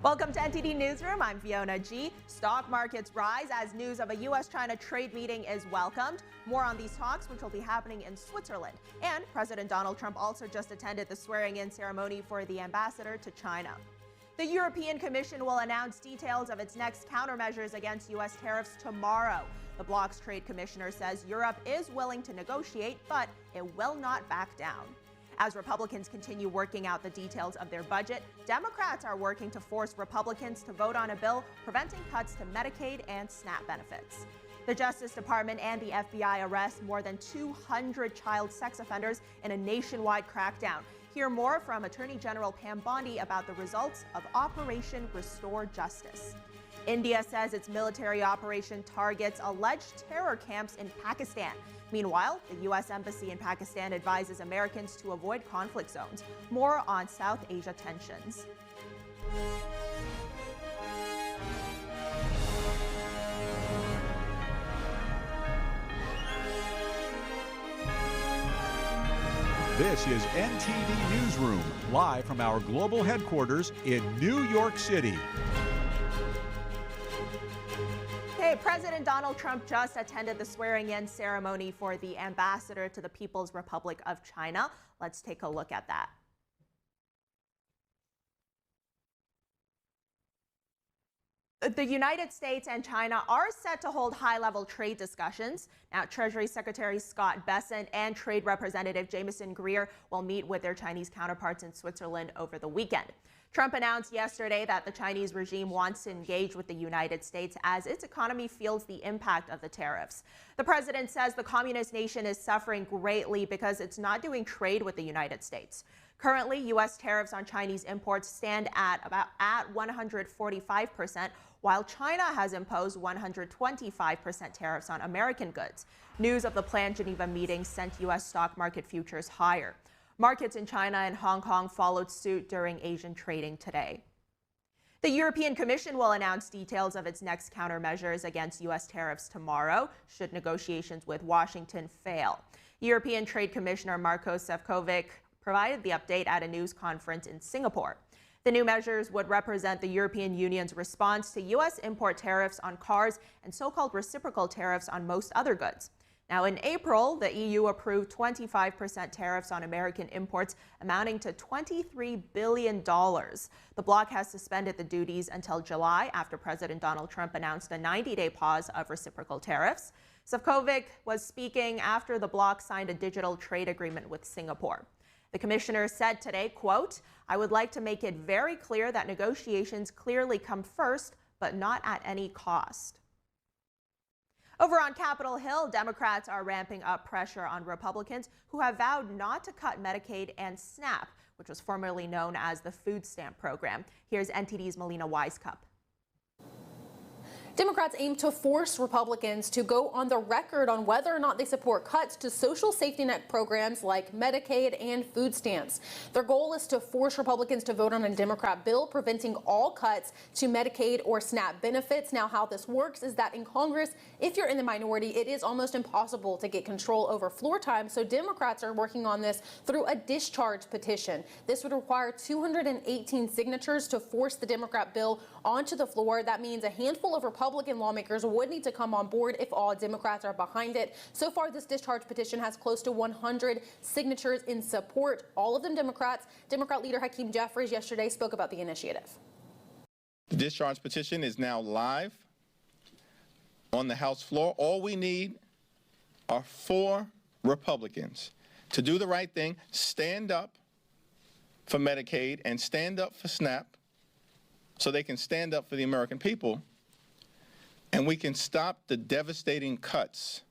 Welcome to NTD Newsroom. I'm Fiona G. Stock markets rise as news of a U.S.-China trade meeting is welcomed. More on these talks, which will be happening in Switzerland. And President Donald Trump also just attended the swearing-in ceremony for the ambassador to China. The European Commission will announce details of its next countermeasures against U.S. tariffs tomorrow. The bloc's trade commissioner says Europe is willing to negotiate, but it will not back down. As Republicans continue working out the details of their budget, Democrats are working to force Republicans to vote on a bill preventing cuts to Medicaid and SNAP benefits. The Justice Department and the FBI arrest more than 200 child sex offenders in a nationwide crackdown. Hear more from Attorney General Pam Bondi about the results of Operation Restore Justice. India says its military operation targets alleged terror camps in Pakistan. Meanwhile, the U.S. Embassy in Pakistan advises Americans to avoid conflict zones. More on South Asia tensions. This is NTD Newsroom, live from our global headquarters in New York City. President Donald Trump just attended the swearing-in ceremony for the ambassador to the People's Republic of China. Let's take a look at that. The United States and China are set to hold high-level trade discussions. Now, Treasury Secretary Scott Bessent and Trade Representative Jameson Greer will meet with their Chinese counterparts in Switzerland over the weekend. Trump announced yesterday that the Chinese regime wants to engage with the United States as its economy feels the impact of the tariffs. The president says the communist nation is suffering greatly because it's not doing trade with the United States. Currently, U.S. tariffs on Chinese imports stand at 145%, while China has imposed 125% tariffs on American goods. News of the planned Geneva meeting sent U.S. stock market futures higher. Markets in China and Hong Kong followed suit during Asian trading today. The European Commission will announce details of its next countermeasures against U.S. tariffs tomorrow, should negotiations with Washington fail. European Trade Commissioner Marko Sefcovic provided the update at a news conference in Singapore. The new measures would represent the European Union's response to U.S. import tariffs on cars and so-called reciprocal tariffs on most other goods. Now, in April, the EU approved 25% tariffs on American imports amounting to $23 billion. The bloc has suspended the duties until July after President Donald Trump announced a 90-day pause of reciprocal tariffs. Sefcovic was speaking after the bloc signed a digital trade agreement with Singapore. The commissioner said today, quote, "I would like to make it very clear that negotiations clearly come first, but not at any cost." Over on Capitol Hill, Democrats are ramping up pressure on Republicans who have vowed not to cut Medicaid and SNAP, which was formerly known as the food stamp program. Here's NTD's Melina Wisecup. Democrats aim to force Republicans to go on the record on whether or not they support cuts to social safety net programs like Medicaid and food stamps. Their goal is to force Republicans to vote on a Democrat bill preventing all cuts to Medicaid or SNAP benefits. Now, how this works is that in Congress, if you're in the minority, it is almost impossible to get control over floor time. So Democrats are working on this through a discharge petition. This would require 218 signatures to force the Democrat bill onto the floor. That means a handful of Republican lawmakers would need to come on board if all Democrats are behind it. So far, this discharge petition has close to 100 signatures in support, all of them Democrats. Democrat leader Hakeem Jeffries yesterday spoke about the initiative. The discharge petition is now live on the House floor. All we need are 4 Republicans to do the right thing, stand up for Medicaid and stand up for SNAP so they can stand up for the American people. And we can stop the devastating cuts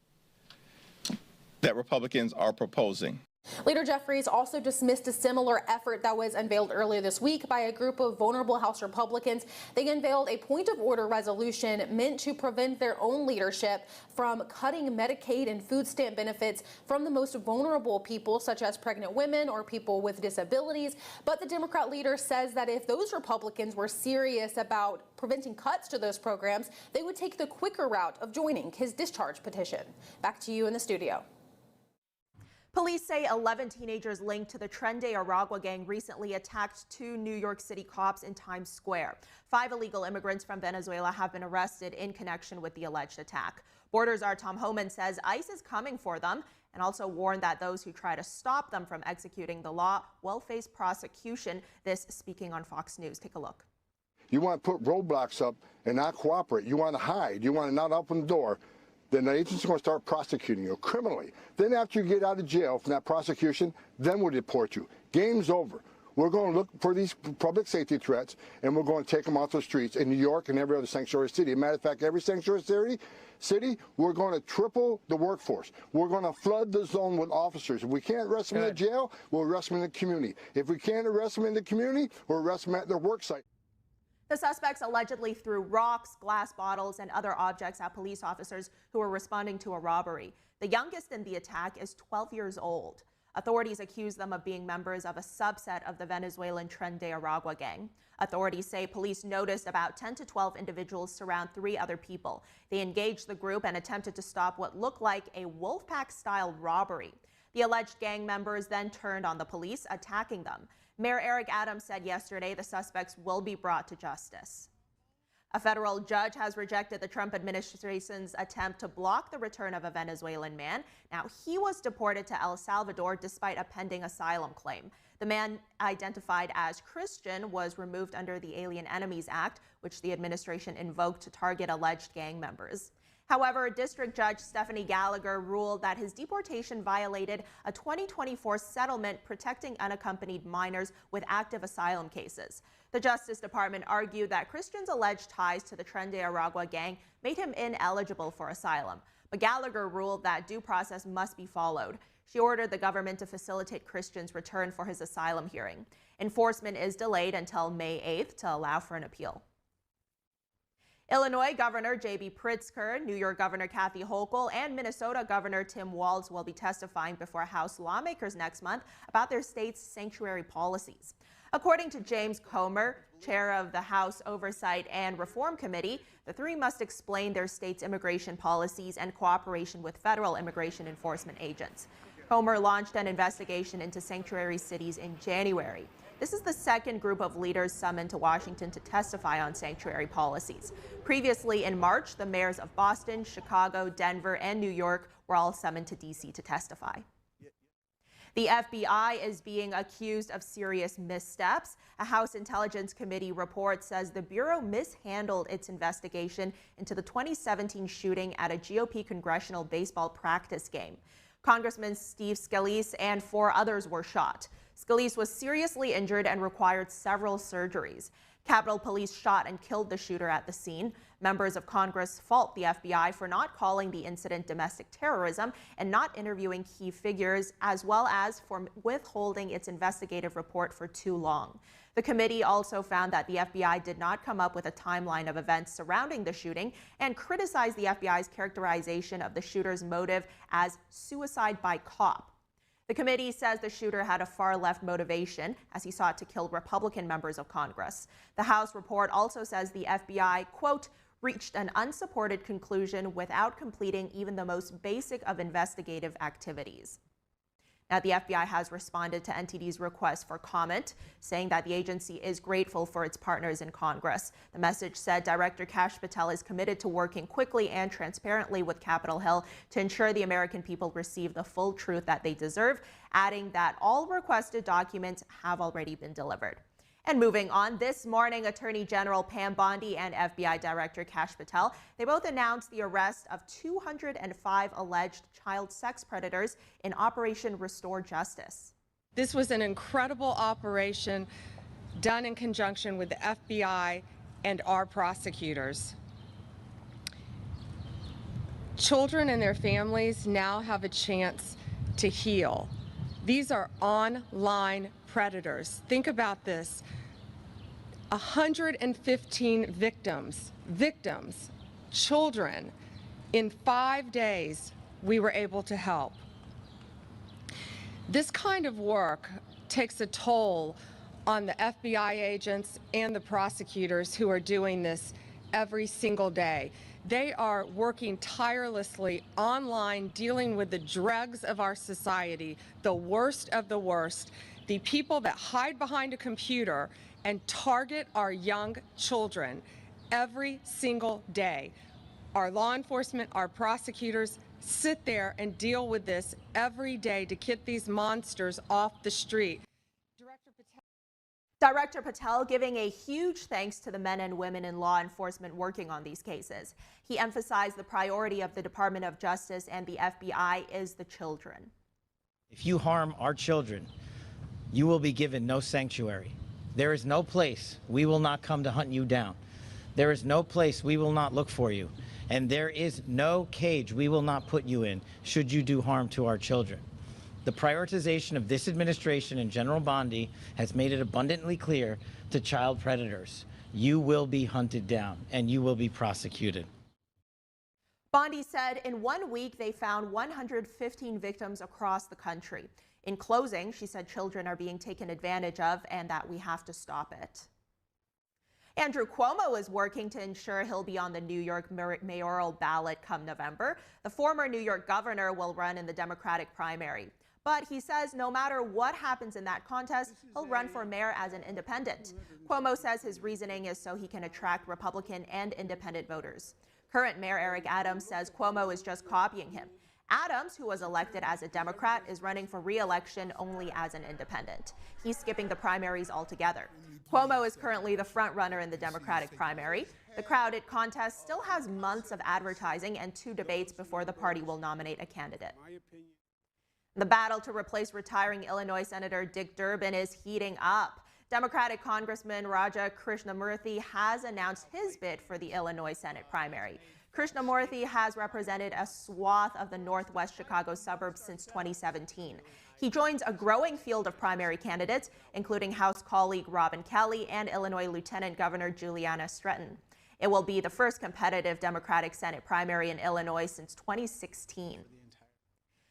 that Republicans are proposing. Leader Jeffries also dismissed a similar effort that was unveiled earlier this week by a group of vulnerable House Republicans. They unveiled a point of order resolution meant to prevent their own leadership from cutting Medicaid and food stamp benefits from the most vulnerable people, such as pregnant women or people with disabilities. But the Democrat leader says that if those Republicans were serious about preventing cuts to those programs, they would take the quicker route of joining his discharge petition. Back to you in the studio. Police say 11 teenagers linked to the Tren de Aragua gang recently attacked 2 New York City cops in Times Square. 5 illegal immigrants from Venezuela have been arrested in connection with the alleged attack. Borders Czar Tom Homan says ICE is coming for them and also warned that those who try to stop them from executing the law will face prosecution. This speaking on Fox News. Take a look. You want to put roadblocks up and not cooperate. You want to hide. You want to not open the door. Then the agents are going to start prosecuting you criminally. Then after you get out of jail from that prosecution, then we'll deport you. Game's over. We're going to look for these public safety threats, and we're going to take them off the streets in New York and every other sanctuary city. As a matter of fact, every sanctuary city, we're going to triple the workforce. We're going to flood the zone with officers. If we can't arrest them in the jail, we'll arrest them in the community. If we can't arrest them in the community, we'll arrest them at their work site. The suspects allegedly threw rocks, glass bottles, and other objects at police officers who were responding to a robbery. The youngest in the attack is 12 years old. Authorities accuse them of being members of a subset of the Venezuelan Tren de Aragua gang. Authorities say police noticed about 10 to 12 individuals surround 3 other people. They engaged the group and attempted to stop what looked like a Wolfpack-style robbery. The alleged gang members then turned on the police, attacking them. Mayor Eric Adams said yesterday the suspects will be brought to justice. A federal judge has rejected the Trump administration's attempt to block the return of a Venezuelan man. Now, he was deported to El Salvador despite a pending asylum claim. The man, identified as Christian, was removed under the Alien Enemies Act, which the administration invoked to target alleged gang members. However, District Judge Stephanie Gallagher ruled that his deportation violated a 2024 settlement protecting unaccompanied minors with active asylum cases. The Justice Department argued that Christian's alleged ties to the Tren de Aragua gang made him ineligible for asylum. But Gallagher ruled that due process must be followed. She ordered the government to facilitate Christian's return for his asylum hearing. Enforcement is delayed until May 8th to allow for an appeal. Illinois Governor J.B. Pritzker, New York Governor Kathy Hochul, and Minnesota Governor Tim Walz will be testifying before House lawmakers next month about their state's sanctuary policies. According to James Comer, chair of the House Oversight and Reform Committee, the 3 must explain their state's immigration policies and cooperation with federal immigration enforcement agents. Comer launched an investigation into sanctuary cities in January. This is the second group of leaders summoned to Washington to testify on sanctuary policies. Previously in March, the mayors of Boston, Chicago, Denver, and New York were all summoned to D.C. to testify. The FBI is being accused of serious missteps. A House Intelligence Committee report says the Bureau mishandled its investigation into the 2017 shooting at a GOP congressional baseball practice game. Congressman Steve Scalise and 4 others were shot. Scalise was seriously injured and required several surgeries. Capitol Police shot and killed the shooter at the scene. Members of Congress fault the FBI for not calling the incident domestic terrorism and not interviewing key figures, as well as for withholding its investigative report for too long. The committee also found that the FBI did not come up with a timeline of events surrounding the shooting and criticized the FBI's characterization of the shooter's motive as suicide by cop. The committee says the shooter had a far-left motivation as he sought to kill Republican members of Congress. The House report also says the FBI, quote, reached an unsupported conclusion without completing even the most basic of investigative activities. Now, the FBI has responded to NTD's request for comment, saying that the agency is grateful for its partners in Congress. The message said Director Kash Patel is committed to working quickly and transparently with Capitol Hill to ensure the American people receive the full truth that they deserve, adding that all requested documents have already been delivered. And moving on, this morning, Attorney General Pam Bondi and FBI Director Kash Patel, they both announced the arrest of 205 alleged child sex predators in Operation Restore Justice. This was an incredible operation done in conjunction with the FBI and our prosecutors. Children and their families now have a chance to heal. These are online predators. Think about this. 115 victims, children. In 5 days, we were able to help. This kind of work takes a toll on the FBI agents and the prosecutors who are doing this every single day. They are working tirelessly online, dealing with the dregs of our society, the worst of the worst, the people that hide behind a computer and target our young children every single day. Our law enforcement, our prosecutors sit there and deal with this every day to get these monsters off the street. Director Patel giving a huge thanks to the men and women in law enforcement working on these cases. He emphasized the priority of the Department of Justice and the FBI is the children. If you harm our children, you will be given no sanctuary. There is no place we will not come to hunt you down. There is no place we will not look for you. And there is no cage we will not put you in should you do harm to our children. The prioritization of this administration and General Bondi has made it abundantly clear to child predators, you will be hunted down and you will be prosecuted. Bondi said in 1 week they found 115 victims across the country. In closing, she said children are being taken advantage of and that we have to stop it. Andrew Cuomo is working to ensure he'll be on the New York mayoral ballot come November. The former New York governor will run in the Democratic primary. But he says no matter what happens in that contest, he'll run for mayor as an independent. Cuomo says his reasoning is so he can attract Republican and independent voters. Current Mayor Eric Adams says Cuomo is just copying him. Adams, who was elected as a Democrat, is running for re-election only as an independent. He's skipping the primaries altogether. Cuomo is currently the front-runner in the Democratic primary. The crowded contest still has months of advertising and 2 debates before the party will nominate a candidate. The battle to replace retiring Illinois Senator Dick Durbin is heating up. Democratic Congressman Raja Krishnamurthy has announced his bid for the Illinois Senate primary. Krishnamurthy has represented a swath of the Northwest Chicago suburbs since 2017. He joins a growing field of primary candidates, including House colleague Robin Kelly and Illinois Lieutenant Governor Juliana Stretton. It will be the first competitive Democratic Senate primary in Illinois since 2016.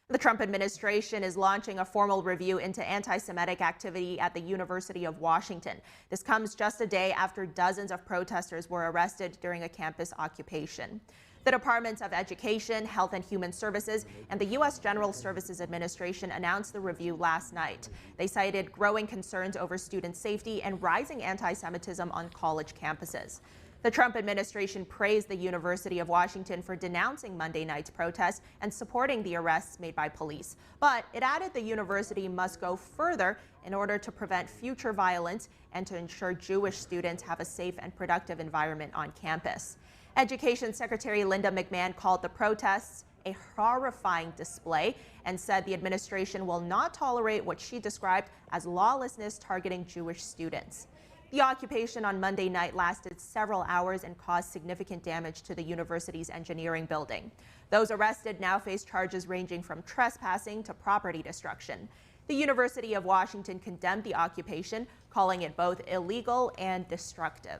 The Trump administration is launching a formal review into anti-Semitic activity at the University of Washington. This comes just a day after dozens of protesters were arrested during a campus occupation. The Departments of Education, Health and Human Services, and the U.S. General Services Administration announced the review last night. They cited growing concerns over student safety and rising anti-Semitism on college campuses. The Trump administration praised the University of Washington for denouncing Monday night's protests and supporting the arrests made by police. But it added the university must go further in order to prevent future violence and to ensure Jewish students have a safe and productive environment on campus. Education Secretary Linda McMahon called the protests a horrifying display and said the administration will not tolerate what she described as lawlessness targeting Jewish students. The occupation on Monday night lasted several hours and caused significant damage to the university's engineering building. Those arrested now face charges ranging from trespassing to property destruction. The University of Washington condemned the occupation, calling it both illegal and destructive.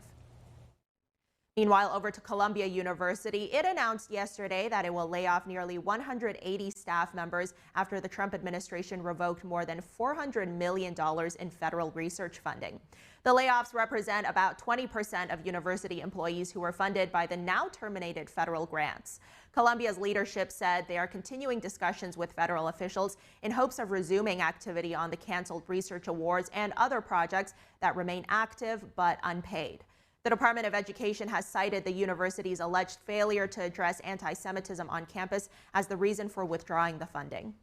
Meanwhile, over to Columbia University, it announced yesterday that it will lay off nearly 180 staff members after the Trump administration revoked more than $400 million in federal research funding. The layoffs represent about 20% of university employees who were funded by the now terminated federal grants. Columbia's leadership said they are continuing discussions with federal officials in hopes of resuming activity on the canceled research awards and other projects that remain active but unpaid. The Department of Education has cited the university's alleged failure to address anti-Semitism on campus as the reason for withdrawing the funding.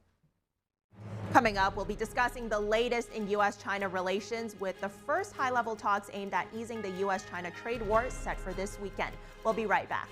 Coming up, we'll be discussing the latest in U.S.-China relations with the first high-level talks aimed at easing the U.S.-China trade war set for this weekend. We'll be right back.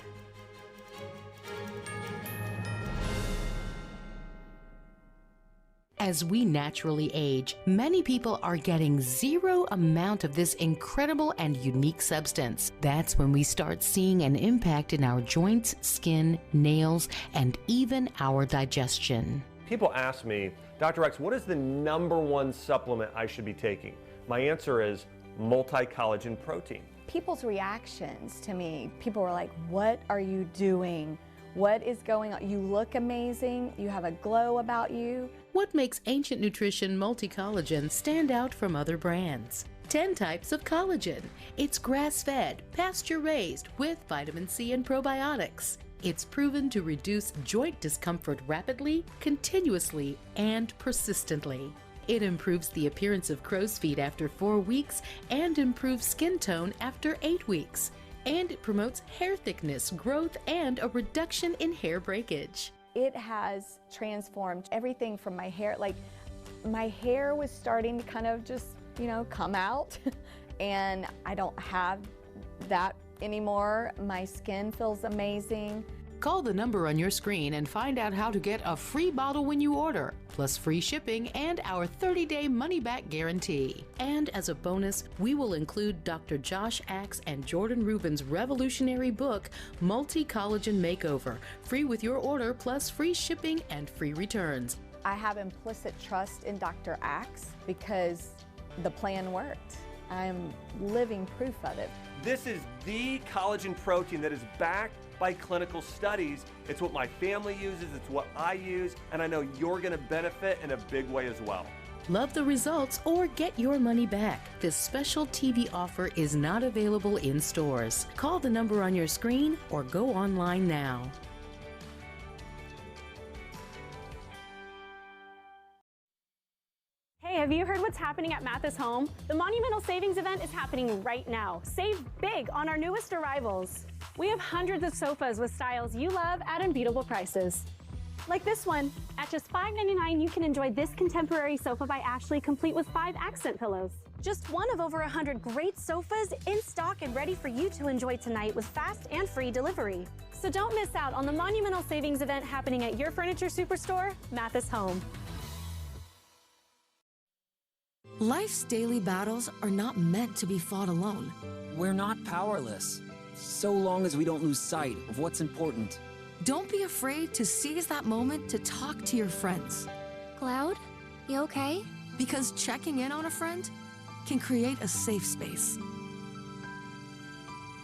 As we naturally age, many people are getting zero amount of this incredible and unique substance. That's when we start seeing an impact in our joints, skin, nails, and even our digestion. People ask me, Dr. X, what is the #1 supplement I should be taking? My answer is multi-collagen protein. People's reactions to me, people were like, what are you doing? What is going on? You look amazing. You have a glow about you. What makes Ancient Nutrition Multi-Collagen stand out from other brands? 10 types of collagen. It's grass-fed, pasture-raised with vitamin C and probiotics. It's proven to reduce joint discomfort rapidly, continuously, and persistently. It improves the appearance of crow's feet after 4 weeks and improves skin tone after 8 weeks. And it promotes hair thickness, growth, and a reduction in hair breakage. It has transformed everything from my hair. Like, my hair was starting to kind of just, come out, and I don't have that anymore. My skin feels amazing. Call the number on your screen and find out how to get a free bottle when you order, plus free shipping and our 30-day money-back guarantee. And as a bonus, we will include Dr. Josh Axe and Jordan Rubin's revolutionary book, Multi-Collagen Makeover, free with your order, plus free shipping and free returns. I have implicit trust in Dr. Axe because the plan worked. I'm living proof of it. This is the collagen protein that is backed by clinical studies. It's what my family uses, it's what I use, and I know you're going to benefit in a big way as well. Love the results or get your money back. This special TV offer is not available in stores. Call the number on your screen or go online now. Hey, have you heard what's happening at Mathis Home? The Monumental Savings Event is happening right now. Save big on our newest arrivals. We have hundreds of sofas with styles you love at unbeatable prices. Like this one. At just $5.99, you can enjoy this contemporary sofa by Ashley, complete with 5 accent pillows. Just one of over 100 great sofas in stock and ready for you to enjoy tonight with fast and free delivery. So don't miss out on the Monumental Savings Event happening at your furniture superstore, Mathis Home. Life's daily battles are not meant to be fought alone. We're not powerless, so long as we don't lose sight of what's important. Don't be afraid to seize that moment to talk to your friends. Cloud, you okay? Because checking in on a friend can create a safe space.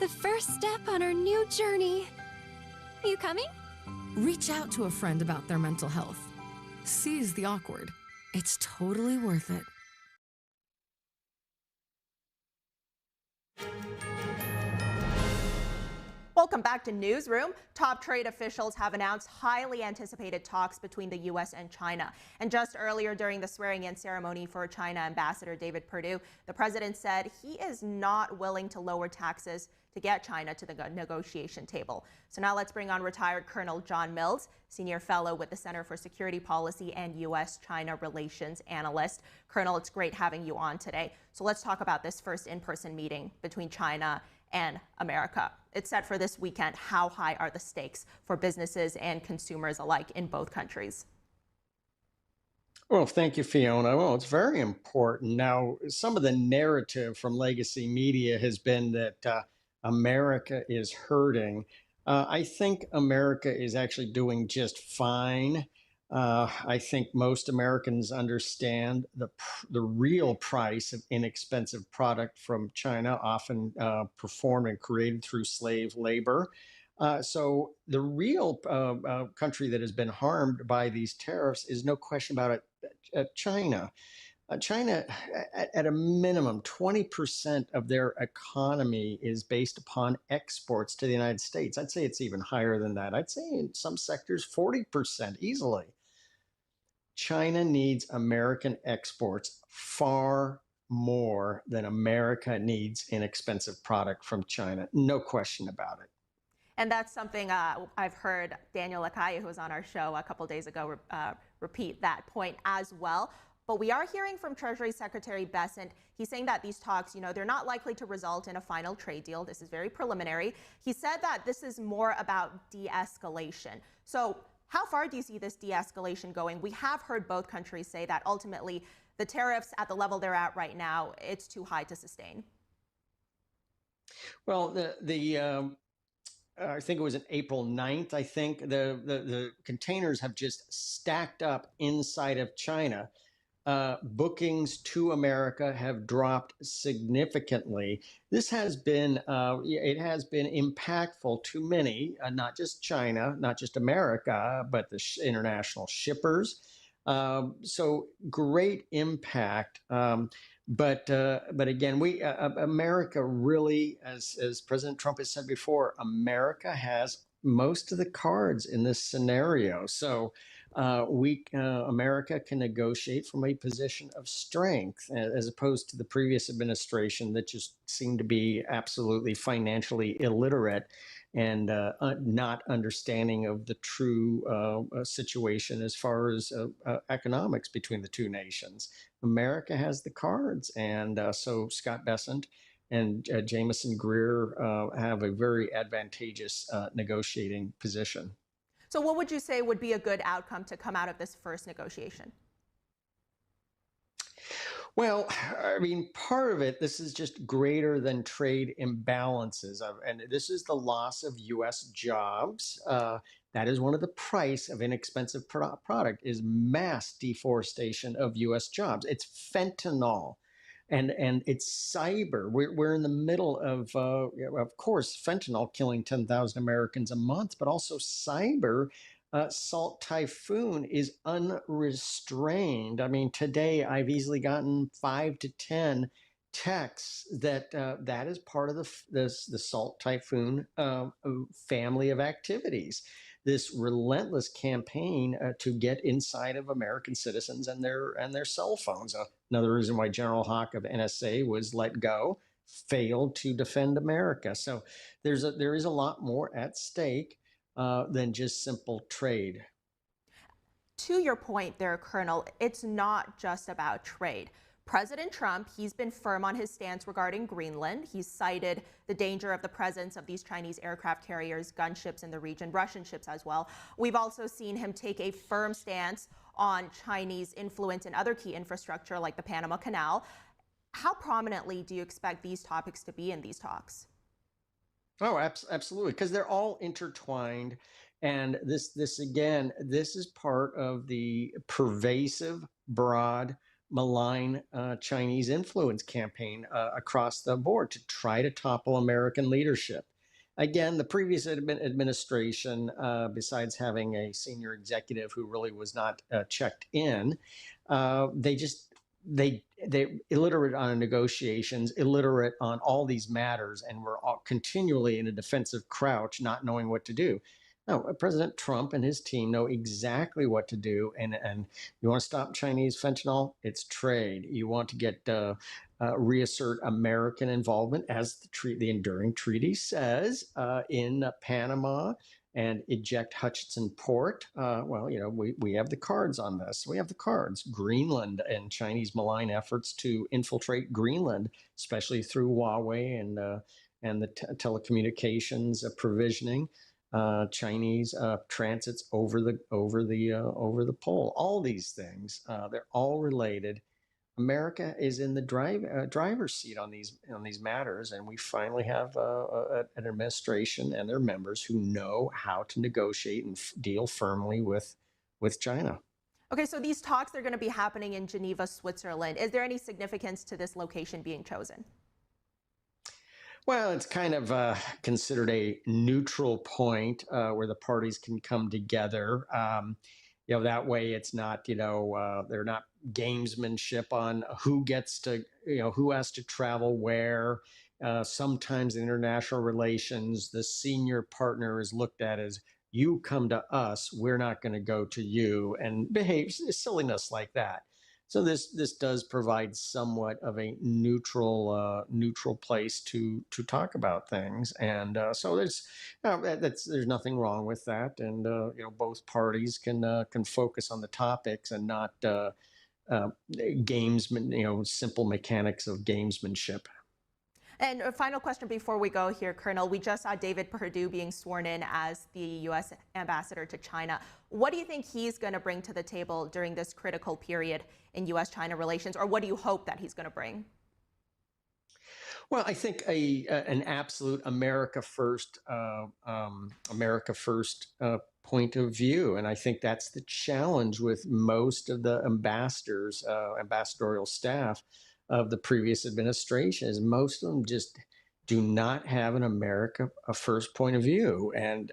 The first step on our new journey. You coming? Reach out to a friend about their mental health. Seize the awkward. It's totally worth it. Welcome back to Newsroom. Top trade officials have announced highly anticipated talks between the U.S. and China. And just earlier during the swearing-in ceremony for China Ambassador David Perdue, the president said he is not willing to lower taxes to get China to the negotiation table. So now let's bring on retired Colonel John Mills, senior fellow with the Center for Security Policy and U.S.-China Relations analyst. Colonel, it's great having you on today. So let's talk about this first in-person meeting between China and America. It's set for this weekend. How high are the stakes for businesses and consumers alike in both countries? Well, thank you, Fiona. Well, it's very important. Now, some of the narrative from legacy media has been that America is hurting. I think America is actually doing just fine. I think most Americans understand the real price of inexpensive product from China, often performed and created through slave labor. So the real country that has been harmed by these tariffs is no question about it, China. China, at a minimum, 20% of their economy is based upon exports to the United States. I'd say it's even higher than that. I'd say in some sectors, 40% easily. China needs American exports far more than America needs inexpensive product from China. No question about it. And that's something I've heard Daniel Lacalle, who was on our show a couple days ago, repeat that point as well. But we are hearing from Treasury Secretary Bessent. He's saying that these talks, they're not likely to result in a final trade deal. This is very preliminary. He said that this is more about de-escalation. So how far do you see this de-escalation going? We have heard both countries say that ultimately the tariffs at the level they're at right now, it's too high to sustain. Well, I think it was on April 9th, I think, the containers have just stacked up inside of China. Bookings to America have dropped significantly. This has been, it has been impactful to many, not just China, not just America, but the international shippers. So great impact. But again, America really, as President Trump has said before, America has most of the cards in this scenario. So America can negotiate from a position of strength, as opposed to the previous administration that just seemed to be absolutely financially illiterate and not understanding of the true situation as far as economics between the two nations. America has the cards, and so Scott Bessent and Jameson Greer have a very advantageous negotiating position. So what would you say would be a good outcome to come out of this first negotiation? Well, I mean, part of it, this is just greater than trade imbalances. And this is the loss of U.S. jobs. That is one of the price of inexpensive product is mass deforestation of U.S. jobs. It's fentanyl. And it's cyber. We're in the middle of course, fentanyl killing 10,000 Americans a month, but also cyber. Salt Typhoon is unrestrained. I mean, today I've easily gotten 5 to 10 texts that that is part of the Salt Typhoon family of activities. This relentless campaign to get inside of American citizens and their cell phones. Another reason why General Hawk of NSA was let go, failed to defend America. So there is a lot more at stake than just simple trade. To your point there, Colonel, it's not just about trade. President Trump, he's been firm on his stance regarding Greenland. He's cited the danger of the presence of these Chinese aircraft carriers, gunships in the region, Russian ships as well. We've also seen him take a firm stance on Chinese influence in other key infrastructure like the Panama Canal. How prominently do you expect these topics to be in these talks? Oh, absolutely, because they're all intertwined. And this again, this is part of the pervasive, broad, malign Chinese influence campaign across the board to try to topple American leadership. Again, the previous administration, besides having a senior executive who really was not checked in, they illiterate on negotiations, illiterate on all these matters, and were all continually in a defensive crouch, not knowing what to do. No, President Trump and his team know exactly what to do. And you want to stop Chinese fentanyl? It's trade. You want to get reassert American involvement, as the enduring treaty says, in Panama and eject Hutchinson Port. Well, you know, we have the cards on this. We have the cards. Greenland and Chinese malign efforts to infiltrate Greenland, especially through Huawei and the telecommunications provisioning. Chinese transits over the pole. All these things, they're all related. America is in the driver's seat on these matters, and we finally have an administration and their members who know how to negotiate and deal firmly with China. Okay, so these talks are going to be happening in Geneva, Switzerland. Is there any significance to this location being chosen? Well, it's kind of considered a neutral point where the parties can come together. You know, that way it's not, you know, they're not gamesmanship on who gets to, you know, who has to travel where. Sometimes in international relations, the senior partner is looked at as, you come to us, we're not going to go to you, and behaves silliness like that. So this does provide somewhat of a neutral place to talk about things, and so there's nothing wrong with that, and you know, both parties can focus on the topics and not gamesman, you know, simple mechanics of gamesmanship. And a final question before we go here, Colonel. We just saw David Perdue being sworn in as the U.S. ambassador to China. What do you think he's going to bring to the table during this critical period in U.S.-China relations, or what do you hope that he's going to bring? Well, I think an absolute America first point of view, and I think that's the challenge with most of the ambassadors, ambassadorial staff of the previous administration, is most of them just do not have an America first point of view, and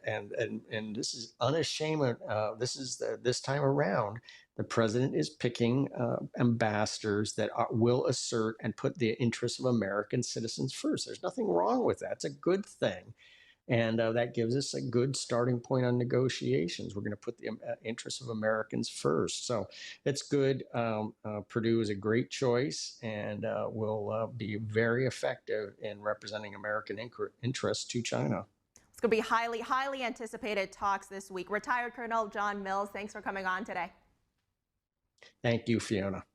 this is unashamed. This time around, The president is picking ambassadors that will assert and put the interests of American citizens first. There's nothing wrong with that. It's a good thing. And that gives us a good starting point on negotiations. We're going to put the interests of Americans first. So it's good. Purdue is a great choice and will be very effective in representing American interests to China. It's going to be highly anticipated talks this week. Retired Colonel John Mills, thanks for coming on today. Thank you, Fiona.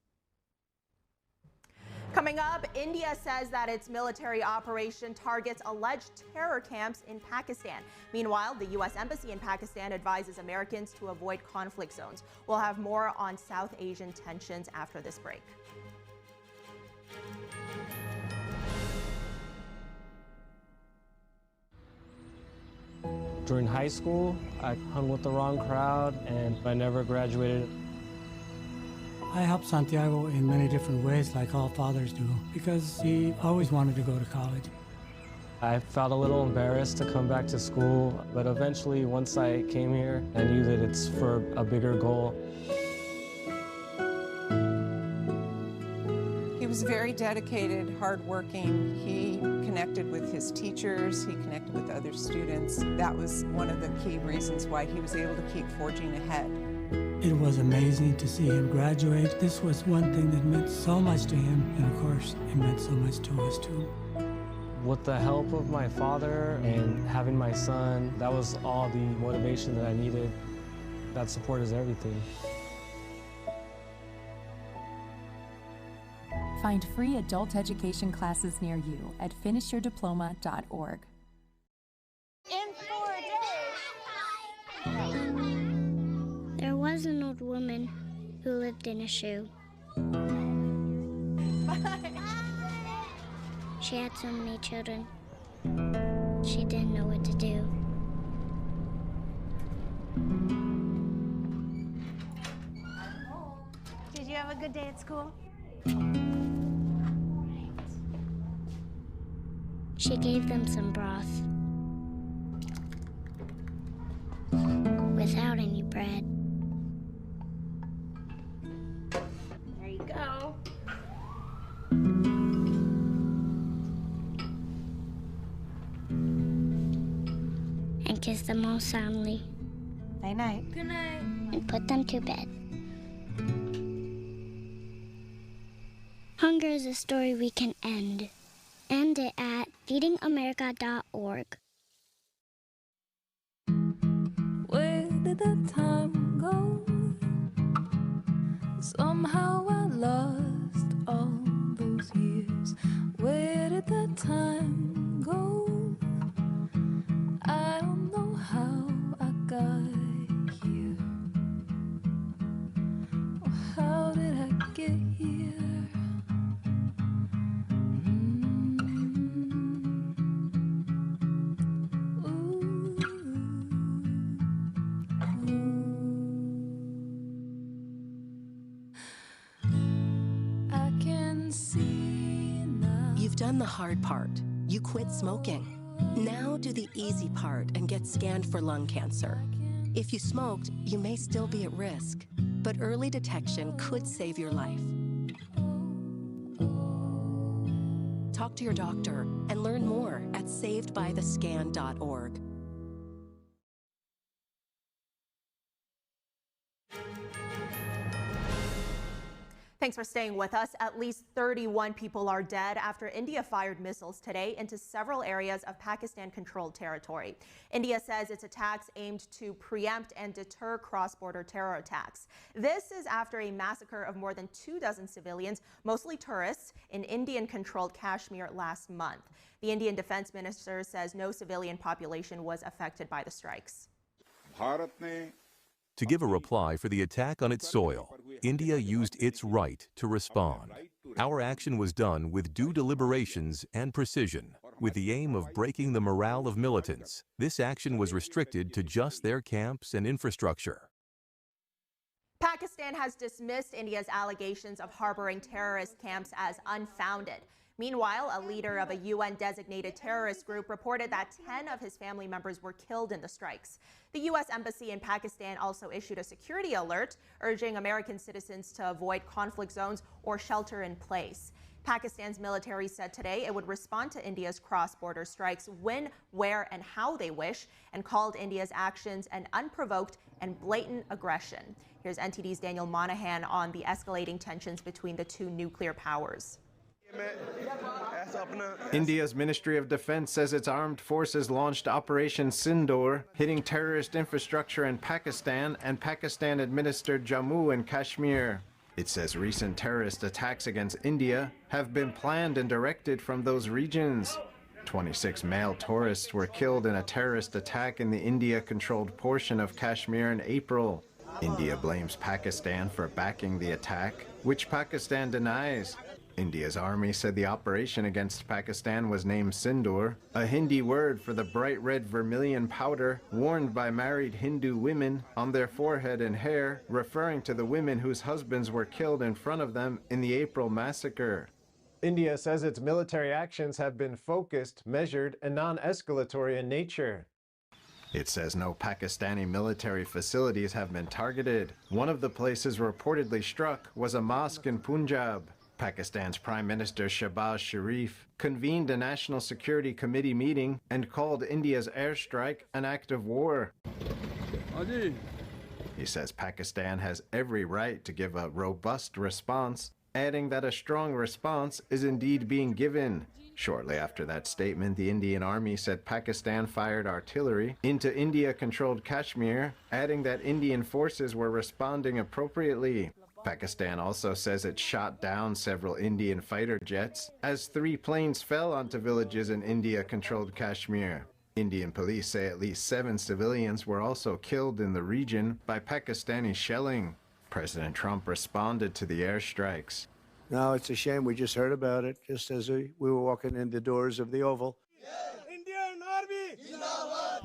Coming up, India says that its military operation targets alleged terror camps in Pakistan. Meanwhile, the U.S. Embassy in Pakistan advises Americans to avoid conflict zones. We'll have more on South Asian tensions after this break. During high school, I hung with the wrong crowd and I never graduated. I helped Santiago in many different ways, like all fathers do, because he always wanted to go to college. I felt a little embarrassed to come back to school, but eventually, once I came here, I knew that it's for a bigger goal. He was very dedicated, hardworking. He connected with his teachers. He connected with other students. That was one of the key reasons why he was able to keep forging ahead. It was amazing to see him graduate. This was one thing that meant so much to him, and of course, it meant so much to us too. With the help of my father and having my son, that was all the motivation that I needed. That support is everything. Find free adult education classes near you at finishyourdiploma.org. In 4 days. There was an old woman who lived in a shoe. She had so many children. She didn't know what to do. Did you have a good day at school? She gave them some broth without any bread. There you go. And kiss them all soundly. Night night. Good night. And put them to bed. Hunger is a story we can end. End it at feedingamerica.org. Where did the time go? Somehow I lost all those years. Where did the time go? I don't know how I got here. Oh, how did I get here? You've done the hard part. You quit smoking. Now do the easy part and get scanned for lung cancer. If you smoked, you may still be at risk, but early detection could save your life. Talk to your doctor and learn more at savedbythescan.org. Thanks for staying with us. At least 31 people are dead after India fired missiles today into several areas of Pakistan-controlled territory. India says its attacks aimed to preempt and deter cross-border terror attacks. This is after a massacre of more than 24 civilians, mostly tourists, in Indian-controlled Kashmir last month. The Indian defense minister says no civilian population was affected by the strikes. To give a reply for the attack on its soil, India used its right to respond. Our action was done with due deliberations and precision, with the aim of breaking the morale of militants. This action was restricted to just their camps and infrastructure. Pakistan has dismissed India's allegations of harboring terrorist camps as unfounded. Meanwhile, a leader of a UN-designated terrorist group reported that 10 of his family members were killed in the strikes. The U.S. Embassy in Pakistan also issued a security alert, urging American citizens to avoid conflict zones or shelter in place. Pakistan's military said today it would respond to India's cross-border strikes when, where, and how they wish, and called India's actions an unprovoked and blatant aggression. Here's NTD's Daniel Monahan on the escalating tensions between the two nuclear powers. India's Ministry of Defense says its armed forces launched Operation Sindoor, hitting terrorist infrastructure in Pakistan and Pakistan-administered Jammu and Kashmir. It says recent terrorist attacks against India have been planned and directed from those regions. 26 male tourists were killed in a terrorist attack in the India-controlled portion of Kashmir in April. India blames Pakistan for backing the attack, which Pakistan denies. India's army said the operation against Pakistan was named Sindoor, a Hindi word for the bright red vermilion powder worn by married Hindu women on their forehead and hair, referring to the women whose husbands were killed in front of them in the April massacre. India says its military actions have been focused, measured, and non-escalatory in nature. It says no Pakistani military facilities have been targeted. One of the places reportedly struck was a mosque in Punjab. Pakistan's Prime Minister Shehbaz Sharif convened a National Security Committee meeting and called India's airstrike an act of war. He says Pakistan has every right to give a robust response, adding that a strong response is indeed being given. Shortly after that statement, the Indian Army said Pakistan fired artillery into India-controlled Kashmir, adding that Indian forces were responding appropriately. Pakistan also says it shot down several Indian fighter jets as 3 planes fell onto villages in India-controlled Kashmir. Indian police say at least 7 civilians were also killed in the region by Pakistani shelling. President Trump responded to the airstrikes. No, it's a shame. We just heard about it just as we were walking in the doors of the Oval. Indian Army!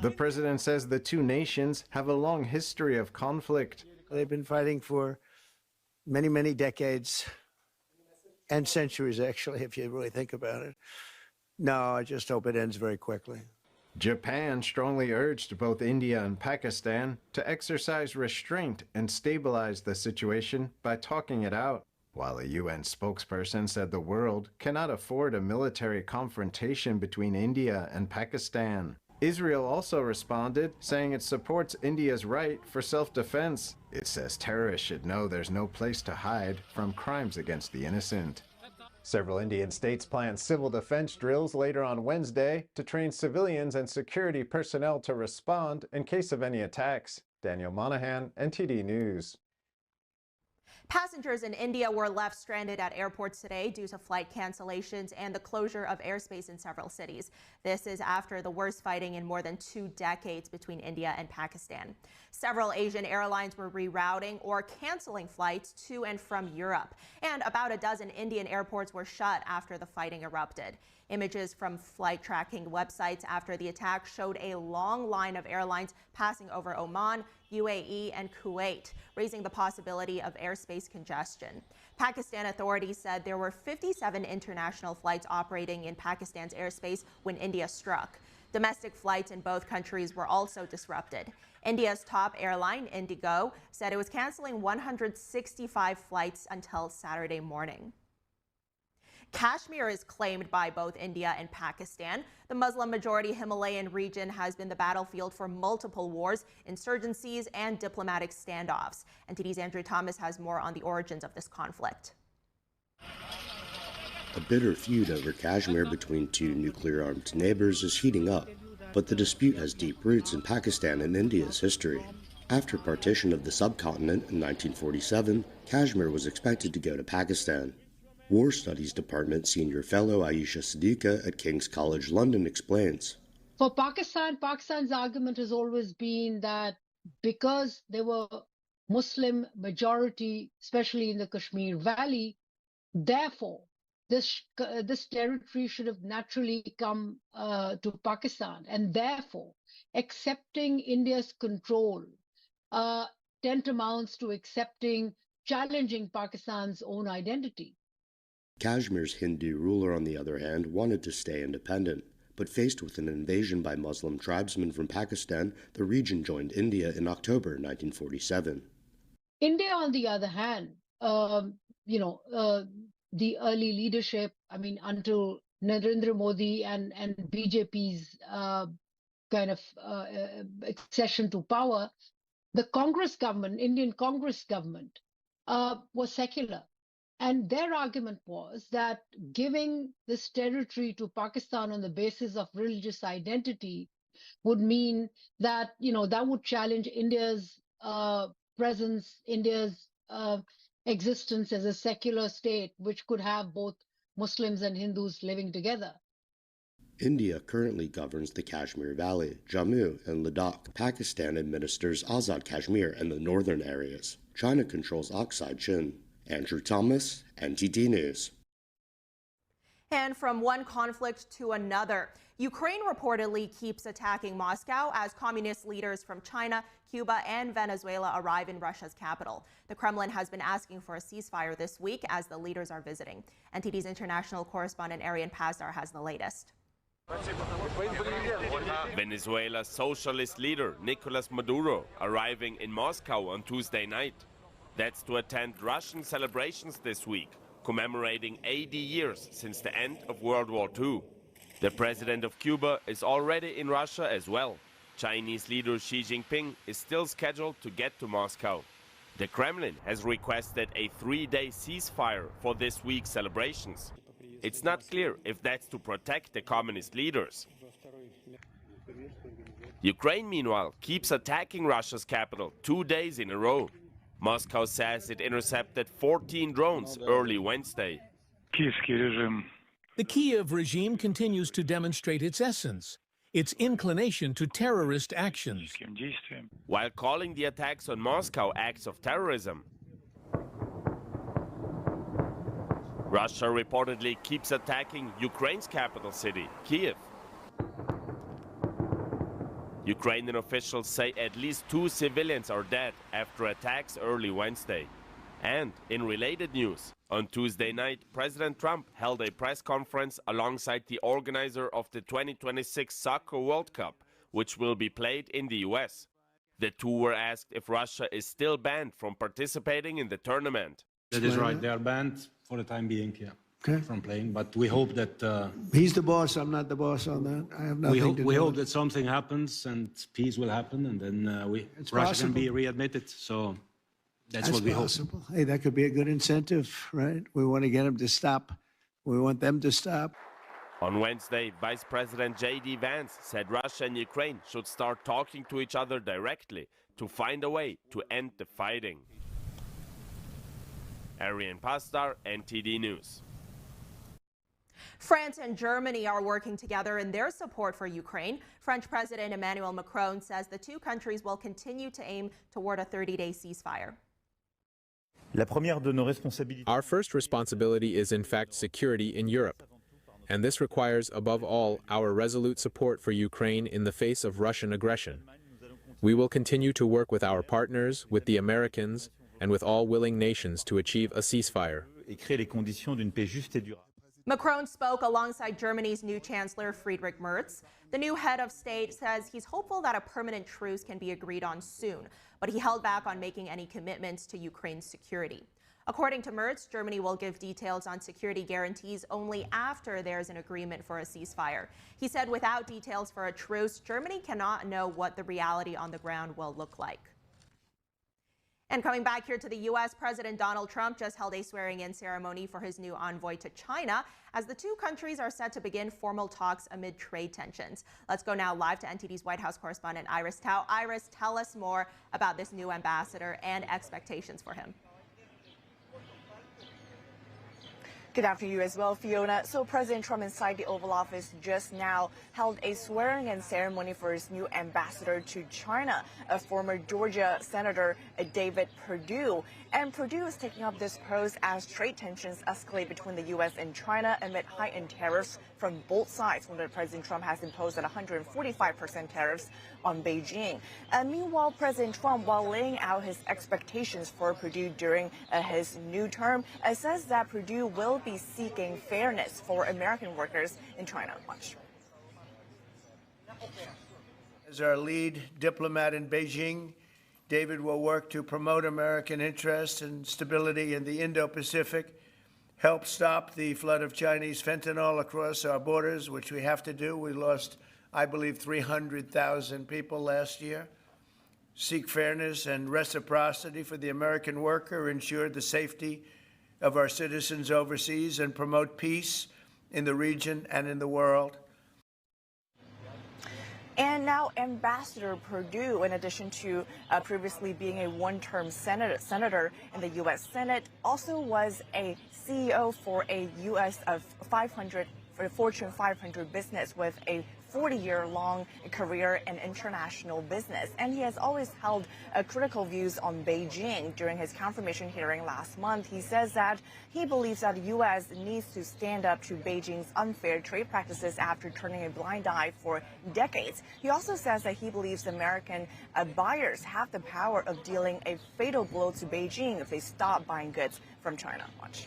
The president says the two nations have a long history of conflict. They've been fighting for many, many decades and centuries, actually, if you really think about it. No, I just hope it ends very quickly. Japan strongly urged both India and Pakistan to exercise restraint and stabilize the situation by talking it out, while a UN spokesperson said the world cannot afford a military confrontation between India and Pakistan. Israel also responded, saying it supports India's right for self-defense. It says terrorists should know there's no place to hide from crimes against the innocent. Several Indian states plan civil defense drills later on Wednesday to train civilians and security personnel to respond in case of any attacks. Daniel Monahan, NTD News. Passengers in India were left stranded at airports today due to flight cancellations and the closure of airspace in several cities. This is after the worst fighting in more than 2 decades between India and Pakistan. Several Asian airlines were rerouting or canceling flights to and from Europe, and about a dozen Indian airports were shut after the fighting erupted. Images from flight tracking websites after the attack showed a long line of airlines passing over Oman, UAE, and Kuwait, raising the possibility of airspace congestion. Pakistan authorities said there were 57 international flights operating in Pakistan's airspace when India struck. Domestic flights in both countries were also disrupted. India's top airline, Indigo, said it was canceling 165 flights until Saturday morning. Kashmir is claimed by both India and Pakistan. The Muslim-majority Himalayan region has been the battlefield for multiple wars, insurgencies, and diplomatic standoffs. NTD's Andrew Thomas has more on the origins of this conflict. A bitter feud over Kashmir between 2 nuclear-armed neighbors is heating up, but the dispute has deep roots in Pakistan and India's history. After partition of the subcontinent in 1947, Kashmir was expected to go to Pakistan. War Studies Department Senior Fellow Ayesha Siddiqa at King's College London explains. For Pakistan, Pakistan's argument has always been that because there were Muslim majority, especially in the Kashmir Valley, therefore this territory should have naturally come to Pakistan, and therefore accepting India's control tantamounts to challenging Pakistan's own identity. Kashmir's Hindu ruler, on the other hand, wanted to stay independent, but faced with an invasion by Muslim tribesmen from Pakistan, the region joined India in October 1947. India, on the other hand, the early leadership, until Narendra Modi and BJP's kind of accession to power, the Congress government, Indian Congress government, was secular. And their argument was that giving this territory to Pakistan on the basis of religious identity would mean that, that would challenge India's presence, India's existence as a secular state, which could have both Muslims and Hindus living together. India currently governs the Kashmir Valley, Jammu, and Ladakh. Pakistan administers Azad Kashmir and the northern areas. China controls Aksai Chin. Andrew Thomas, NTD News. And from one conflict to another, Ukraine reportedly keeps attacking Moscow as communist leaders from China, Cuba, and Venezuela arrive in Russia's capital. The Kremlin has been asking for a ceasefire this week as the leaders are visiting. NTD's international correspondent Arian Pazdar has the latest. Venezuela's socialist leader Nicolas Maduro arriving in Moscow on Tuesday night. That's to attend Russian celebrations this week, commemorating 80 years since the end of World War II. The president of Cuba is already in Russia as well. Chinese leader Xi Jinping is still scheduled to get to Moscow. The Kremlin has requested a 3-day ceasefire for this week's celebrations. It's not clear if that's to protect the communist leaders. Ukraine, meanwhile, keeps attacking Russia's capital 2 days in a row. Moscow says it intercepted 14 drones early Wednesday. The Kiev regime continues to demonstrate its essence, its inclination to terrorist actions. While calling the attacks on Moscow acts of terrorism, Russia reportedly keeps attacking Ukraine's capital city, Kiev. Ukrainian officials say at least 2 civilians are dead after attacks early Wednesday. And in related news, on Tuesday night, President Trump held a press conference alongside the organizer of the 2026 Soccer World Cup, which will be played in the US. The two were asked if Russia is still banned from participating in the tournament. That is right. They are banned for the time being, from playing. But we hope that... He's the boss. I'm not the boss on that. I have nothing to do We hope that something happens and peace will happen, and then Russia can be readmitted. So that's what we possible. hope. Hey, that could be a good incentive, right? We want to get them to stop. We want them to stop. On Wednesday, Vice President J.D. Vance said Russia and Ukraine should start talking to each other directly to find a way to end the fighting. Arian Pazdar, NTD News. France and Germany are working together in their support for Ukraine. French President Emmanuel Macron says the two countries will continue to aim toward a 30-day ceasefire. Our first responsibility is in fact security in Europe. And this requires, above all, our resolute support for Ukraine in the face of Russian aggression. We will continue to work with our partners, with the Americans, and with all willing nations to achieve a ceasefire. Macron spoke alongside Germany's new Chancellor Friedrich Merz. The new head of state says he's hopeful that a permanent truce can be agreed on soon, but he held back on making any commitments to Ukraine's security. According to Merz, Germany will give details on security guarantees only after there's an agreement for a ceasefire. He said without details for a truce, Germany cannot know what the reality on the ground will look like. And coming back here to the U.S., President Donald Trump just held a swearing-in ceremony for his new envoy to China as the two countries are set to begin formal talks amid trade tensions. Let's go now live to NTD's White House correspondent Iris Tao. Iris, tell us more about this new ambassador and expectations for him. Good afternoon to you as well, Fiona. So President Trump inside the Oval Office just now held a swearing-in ceremony for his new ambassador to China, a former Georgia Senator David Perdue. And Perdue is taking up this post as trade tensions escalate between the U.S. and China amid heightened tariffs from both sides, when President Trump has imposed at 145% tariffs on Beijing. Meanwhile, President Trump, while laying out his expectations for Perdue during his new term, says that Perdue will be seeking fairness for American workers in China. Watch. As our lead diplomat in Beijing, David will work to promote American interests and stability in the Indo-Pacific, help stop the flood of Chinese fentanyl across our borders, which we have to do. We lost, I believe, 300,000 people last year. Seek fairness and reciprocity for the American worker, ensure the safety of our citizens overseas, and promote peace in the region and in the world. And now Ambassador Perdue, in addition to previously being a one-term senator in the U.S. Senate, also was a CEO for a Fortune 500 business with a 40-year-long career in international business. And he has always held critical views on Beijing. During his confirmation hearing last month, he says that he believes that the U.S. needs to stand up to Beijing's unfair trade practices after turning a blind eye for decades. He also says that he believes American buyers have the power of dealing a fatal blow to Beijing if they stop buying goods from China. Watch.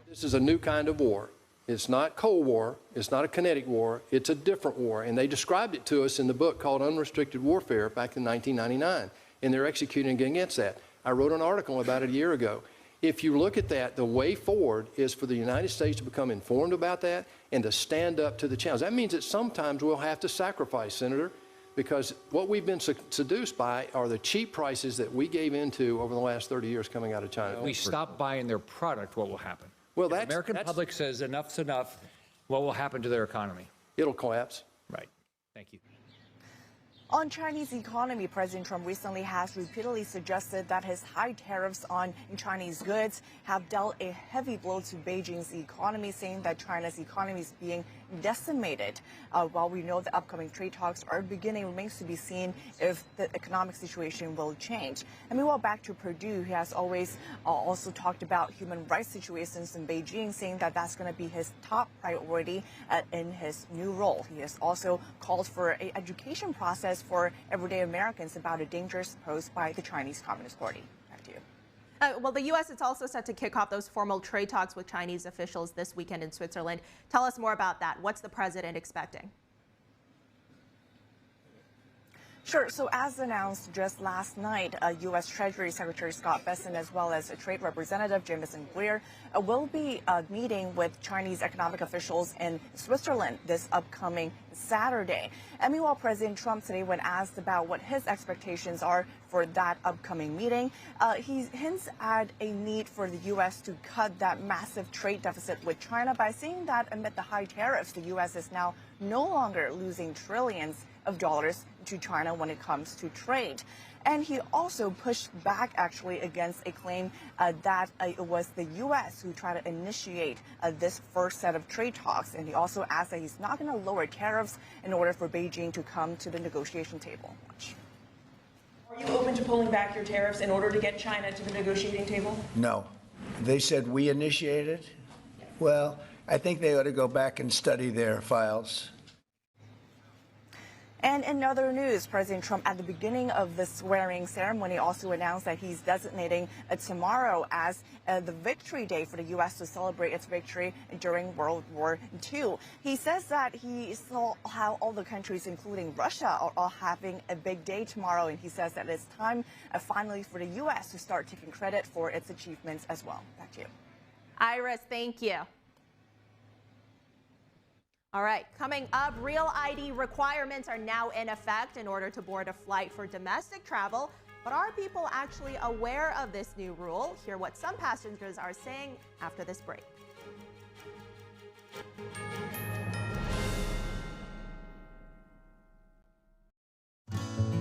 This is a new kind of war. It's not Cold War, it's not a kinetic war, it's a different war. And they described it to us in the book called Unrestricted Warfare back in 1999, and they're executing against that. I wrote an article about it a year ago. If you look at that, the way forward is for the United States to become informed about that and to stand up to the challenge. That means that sometimes we'll have to sacrifice, Senator, because what we've been seduced by are the cheap prices that we gave into over the last 30 years coming out of China. If we stop buying their product, what will happen? Well, if the American public says enough's enough, what will happen to their economy? It'll collapse. Right. Thank you. On Chinese economy, President Trump recently has repeatedly suggested that his high tariffs on Chinese goods have dealt a heavy blow to Beijing's economy, saying that China's economy is being decimated. While we know the upcoming trade talks are beginning, it remains to be seen if the economic situation will change. And meanwhile, back to Perdue, he has always also talked about human rights situations in Beijing, saying that that's going to be his top priority in his new role. He has also called for an education process for everyday Americans about the dangers posed by the Chinese Communist Party. Back to you. Well, the U.S. is also set to kick off those formal trade talks with Chinese officials this weekend in Switzerland. Tell us more about that. What's the president expecting? Sure. So as announced just last night, U.S. Treasury Secretary Scott Bessent, as well as Trade Representative Jamison Greer, will be meeting with Chinese economic officials in Switzerland this upcoming Saturday. And meanwhile, President Trump today, when asked about what his expectations are for that upcoming meeting, he hints at a need for the U.S. to cut that massive trade deficit with China by saying that amid the high tariffs, the U.S. is now no longer losing trillions of dollars to China when it comes to trade. And he also pushed back actually against a claim that it was the U.S. who tried to initiate this first set of trade talks. And he also asked that he's not going to lower tariffs in order for Beijing to come to the negotiation table. Watch. Are you open to pulling back your tariffs in order to get China to the negotiating table? No. They said we initiated. Well, I think they ought to go back and study their files. And in other news, President Trump, at the beginning of the swearing ceremony, also announced that he's designating tomorrow as the victory day for the U.S. to celebrate its victory during World War II. He says that he saw how all the countries, including Russia, are all having a big day tomorrow. And he says that it's time finally for the U.S. to start taking credit for its achievements as well. Back to you. Iris, thank you. All right, coming up, real ID requirements are now in effect in order to board a flight for domestic travel. But are people actually aware of this new rule? Hear what some passengers are saying after this break.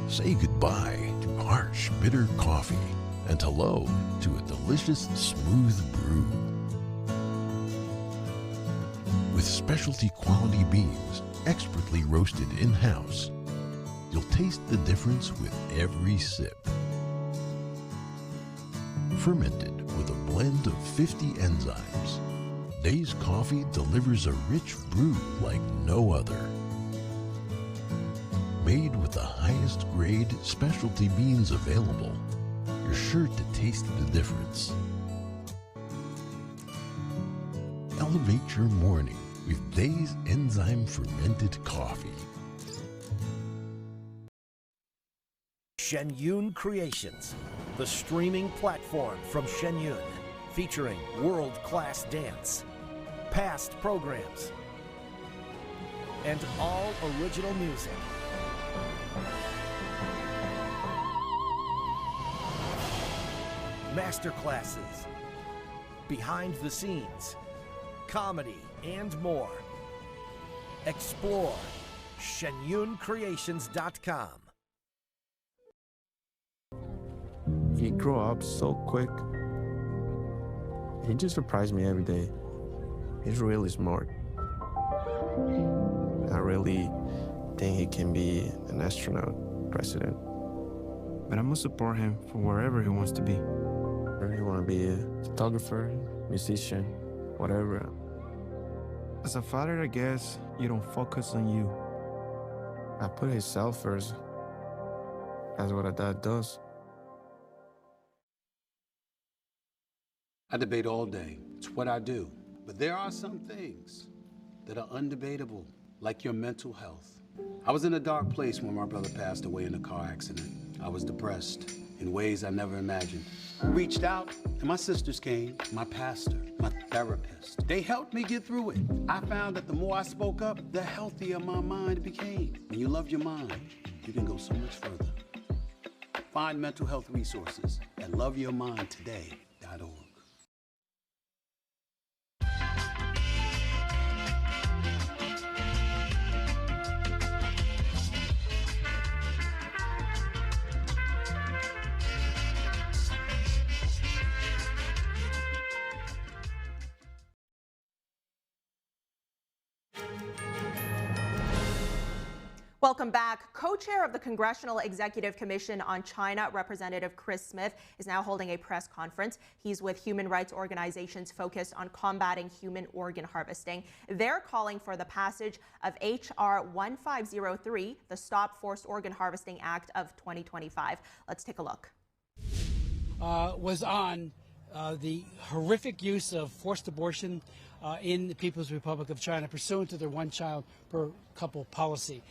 Say goodbye to harsh, bitter coffee and hello to a delicious, smooth brew. With specialty quality beans, expertly roasted in-house, you'll taste the difference with every sip. Fermented with a blend of 50 enzymes, Days Coffee delivers a rich brew like no other. Made with the highest grade specialty beans available, you're sure to taste the difference. Elevate your morning with Dave's enzyme fermented coffee. Shenyun Creations, the streaming platform from Shenyun, featuring world-class dance, past programs, and all original music. Masterclasses, behind the scenes, comedy, and more. Explore shenyuncreations.com. He grew up so quick. He just surprised me every day. He's really smart. I really think he can be an astronaut, president. But I'm gonna support him for wherever he wants to be. Whether he wanna be a photographer, musician, whatever. As a father, I guess you don't focus on you. I put himself first. That's what a dad does. I debate all day. It's what I do. But there are some things that are undebatable, like your mental health. I was in a dark place when my brother passed away in a car accident. I was depressed in ways I never imagined. I reached out, and my sisters came, my pastor, my therapist. They helped me get through it. I found that the more I spoke up, the healthier my mind became. When you love your mind, you can go so much further. Find mental health resources at loveyourmindtoday.org. Welcome back. Co-chair of the Congressional Executive Commission on China, Representative Chris Smith, is now holding a press conference. He's with human rights organizations focused on combating human organ harvesting. They're calling for the passage of H.R. 1503, the Stop Forced Organ Harvesting Act of 2025. Let's take a look. Was on the horrific use of forced abortion in the People's Republic of China, pursuant to their one-child-per-couple policy.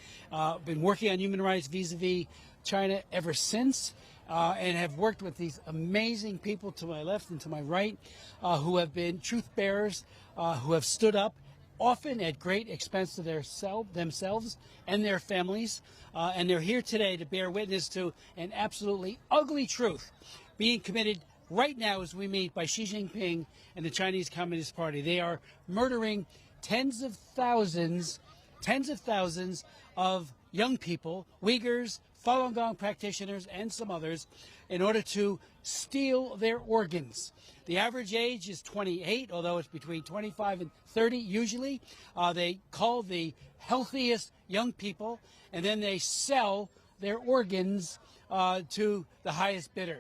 Been working on human rights vis-a-vis China ever since, and have worked with these amazing people to my left and to my right, who have been truth bearers, who have stood up, often at great expense to themselves and their families, and they're here today to bear witness to an absolutely ugly truth being committed right now as we meet by Xi Jinping and the Chinese Communist Party. They are murdering tens of thousands of young people, Uyghurs, Falun Gong practitioners, and some others, in order to steal their organs. The average age is 28, although it's between 25 and 30 usually. They call the healthiest young people, and then they sell their organs to the highest bidder.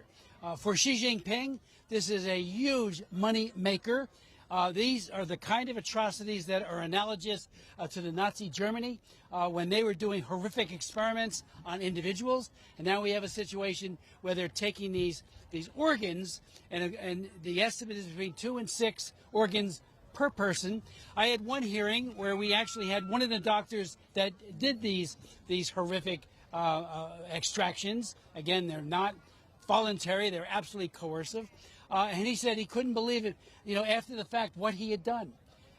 For Xi Jinping, this is a huge money maker. These are the kind of atrocities that are analogous to the Nazi Germany when they were doing horrific experiments on individuals. And now we have a situation where they're taking these organs, and the estimate is between 2 and 6 organs per person. I had one hearing where we actually had one of the doctors that did these horrific extractions. Again, they're not voluntary, they're absolutely coercive. And he said he couldn't believe it, after the fact, what he had done.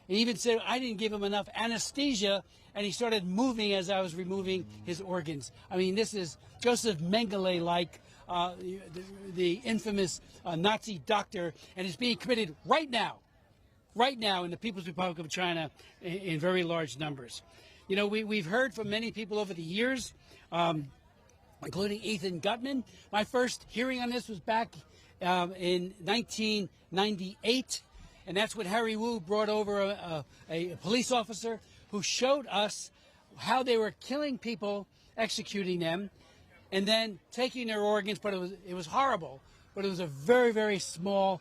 He even said, I didn't give him enough anesthesia, and he started moving as I was removing his organs. I mean, this is Joseph Mengele-like, the infamous Nazi doctor, and it's being committed right now in the People's Republic of China in very large numbers. We've heard from many people over the years, including Ethan Gutman. My first hearing on this was back in 1998, and that's when Harry Wu brought over a police officer who showed us how they were killing people, executing them, and then taking their organs. But it was horrible, but it was a very, very small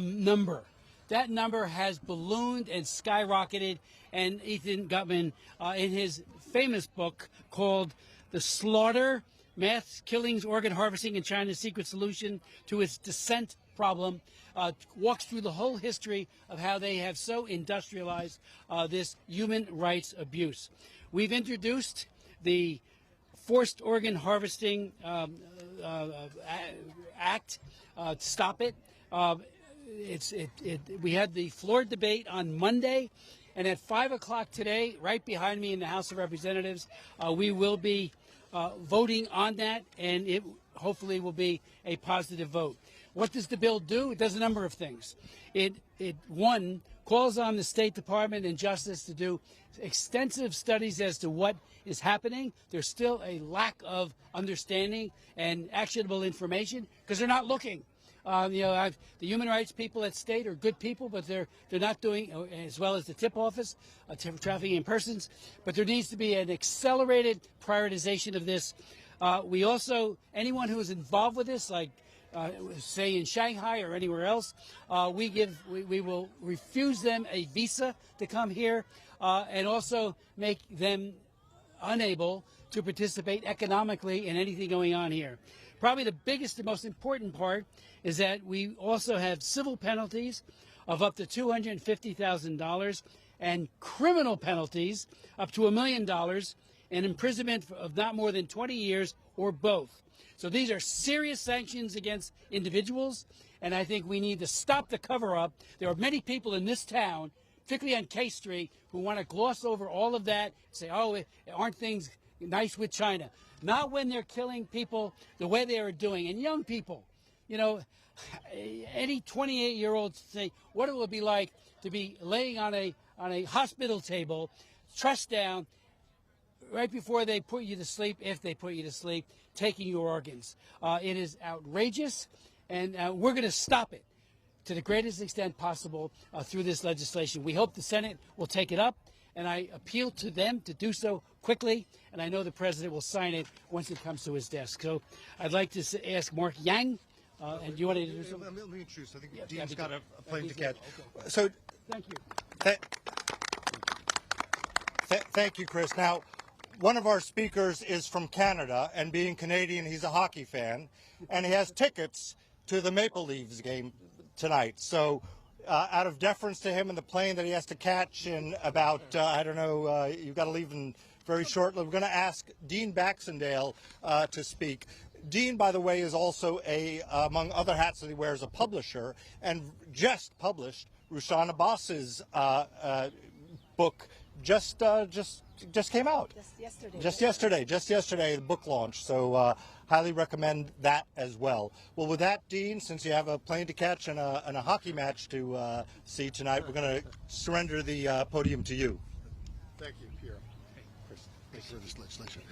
number. That number has ballooned and skyrocketed, and Ethan Gutman, in his famous book called The Slaughter, Mass Killings, Organ Harvesting in China's Secret Solution to its Descent Problem, walks through the whole history of how they have so industrialized this human rights abuse. We've introduced the Forced Organ Harvesting Act. Stop it. We had the floor debate on Monday, and at 5 o'clock today, right behind me in the House of Representatives, we will be voting on that, and it hopefully will be a positive vote. What does the bill do? It does a number of things. One, calls on the State Department and Justice to do extensive studies as to what is happening. There's still a lack of understanding and actionable information because they're not looking. The human rights people at state are good people, but they're not doing, as well as the TIP office, trafficking in persons. But there needs to be an accelerated prioritization of this. We also, anyone who is involved with this, like say in Shanghai or anywhere else, we will refuse them a visa to come here, and also make them unable to participate economically in anything going on here. Probably the biggest and most important part is that we also have civil penalties of up to $250,000 and criminal penalties up to $1 million and imprisonment of not more than 20 years or both. So these are serious sanctions against individuals, and I think we need to stop the cover-up. There are many people in this town, particularly on K Street, who want to gloss over all of that, say, oh, aren't things nice with China? Not when they're killing people the way they are doing. And young people, you know, any 28-year-old say, what it would be like to be laying on a hospital table, trussed down, right before they put you to sleep, if they put you to sleep, taking your organs. It is outrageous, and we're going to stop it to the greatest extent possible through this legislation. We hope the Senate will take it up, and I appeal to them to do so quickly, and I know the President will sign it once it comes to his desk. So I'd like to ask Mark Yang, and do you want to do something? Let me introduce. I think Dean's got a plane to catch. Okay. So, thank you. Thank you, Chris. Now, one of our speakers is from Canada, and being Canadian, he's a hockey fan, and he has tickets to the Maple Leafs game tonight. So, out of deference to him and the plane that he has to catch in about, I don't know, you've got to leave in very shortly. We're going to ask Dean Baxendale to speak. Dean, by the way, is also among other hats that he wears, a publisher, and just published Rushan Abbas's book. Just came out. Just yesterday, the book launch. So highly recommend that as well. Well, with that, Dean, since you have a plane to catch and a hockey match to see tonight, we're going to surrender the podium to you. Thank you, Pierre. Chris, thank you for this legislation.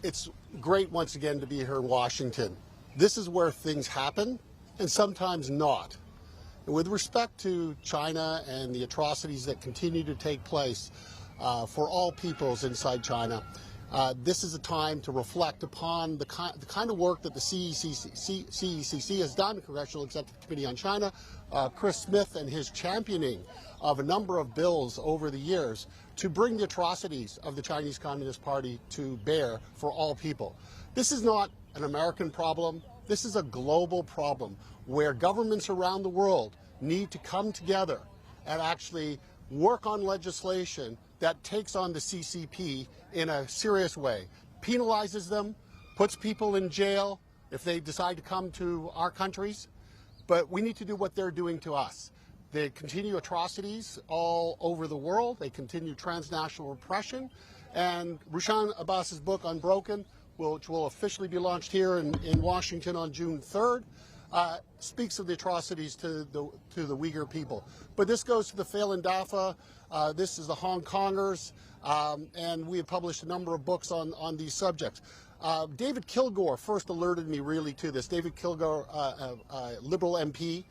It's great once again to be here in Washington. This is where things happen, and sometimes not. And with respect to China and the atrocities that continue to take place for all peoples inside China, this is a time to reflect upon the kind of work that the CECC has done, Congressional Executive Committee on China, Chris Smith and his championing of a number of bills over the years to bring the atrocities of the Chinese Communist Party to bear for all people. This is not an American problem. This is a global problem where governments around the world need to come together and actually work on legislation that takes on the CCP in a serious way, penalizes them, puts people in jail if they decide to come to our countries. But we need to do what they're doing to us. They continue atrocities all over the world. They continue transnational repression. And Rushan Abbas's book, Unbroken, which will officially be launched here in Washington on June 3rd, speaks of the atrocities to the Uyghur people. But this goes to the Falun Dafa, this is the Hong Kongers, and we have published a number of books on these subjects. David Kilgore first alerted me really to this. David Kilgore, Liberal MP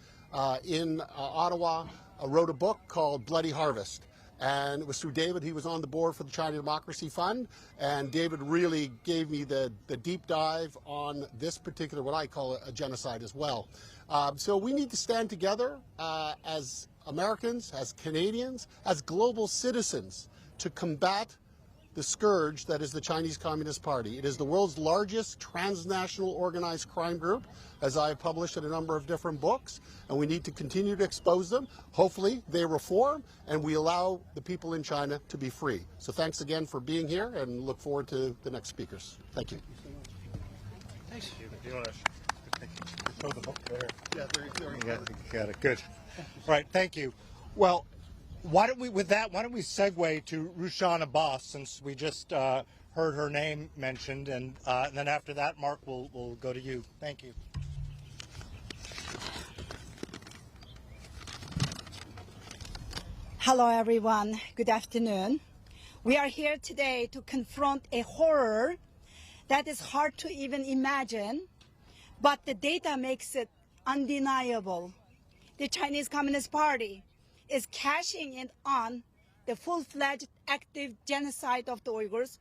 in Ottawa, wrote a book called Bloody Harvest. And it was through David. He was on the board for the China Democracy Fund, and David really gave me the deep dive on this particular, what I call a genocide as well. So we need to stand together as Americans, as Canadians, as global citizens to combat the scourge that is the Chinese Communist Party. It is the world's largest transnational organized crime group, as I have published in a number of different books, and we need to continue to expose them. Hopefully they reform and we allow the people in China to be free. So thanks again for being here and look forward to the next speakers. Thank you. Thanks. Do you want to show the book there? Yeah, there you go. Got it. Good. All right, thank you. Well, why don't we segue to Rushan Abbas, since we just heard her name mentioned, and then after that, Mark, we'll go to you. Thank you. Hello, everyone. Good afternoon. We are here today to confront a horror that is hard to even imagine, but the data makes it undeniable. The Chinese Communist Party is cashing in on the full-fledged active genocide of the Uyghurs